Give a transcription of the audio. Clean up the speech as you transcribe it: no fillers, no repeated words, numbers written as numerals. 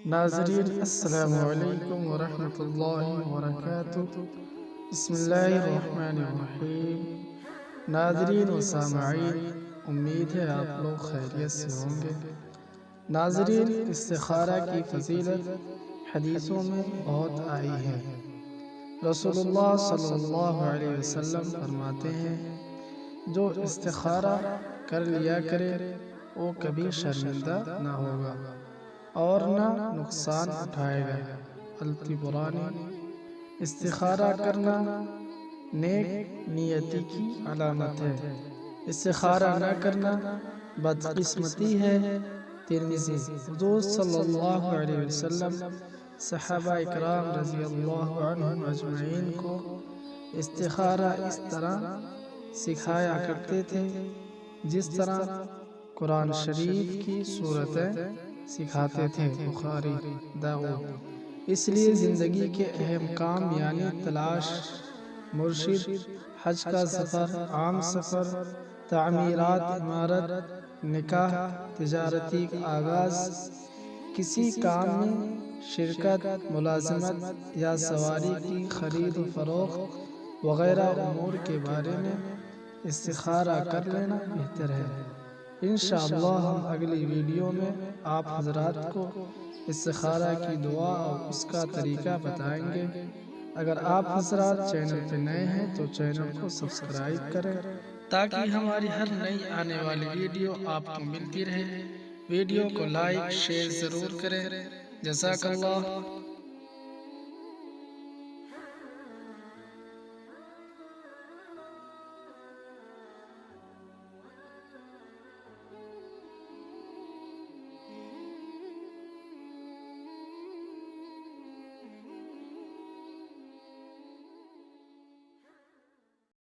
ناظرین السلام علیکم ورحمۃ اللہ وبرکاتہ۔ بسم اللہ الرحمن الرحیم۔ ناظرین و سامعین، امید ہے آپ لوگ خیریت سے ہوں گے۔ ناظرین، استخارہ کی فضیلت حدیثوں میں بہت آئی ہے۔ رسول اللہ صلی اللہ علیہ وسلم فرماتے ہیں، جو استخارہ کر لیا کرے وہ کبھی شرمندہ نہ ہوگا اور نہ نقصان اٹھائے گا۔ الطبرانی۔ استخارہ کرنا نیک نیتی کی علامت ہے، استخارہ نہ کرنا بدقسمتی ہے۔ ترمذی۔ حضور صلی اللہ علیہ وسلم صحابہ اکرام رضی اللہ عنہم اجمعین کو استخارہ اس طرح سکھایا کرتے تھے جس طرح قرآن شریف کی صورتیں سکھاتے تھے۔ بخاری، داؤد۔ اس لیے زندگی کے اہم کام یعنی تلاش، مرشد، حج کا سفر، عام سفر، تعمیرات عمارت، نکاح، تجارتی آغاز، کسی کام میں شرکت، ملازمت یا سواری کی خرید و فروخت وغیرہ امور کے بارے میں استخارہ کر لینا بہتر ہے۔ انشاءاللہ ہم اگلی ویڈیو میں آپ حضرات کو استخارہ کی دعا اور اس کا طریقہ بتائیں گے۔ اگر آپ حضرات چینل پہ نئے ہیں تو چینل کو سبسکرائب کریں تاکہ ہماری ہر نئی آنے والی ویڈیو آپ کو ملتی رہے۔ ویڈیو کو لائک شیئر ضرور کریں۔ جزاک اللہ۔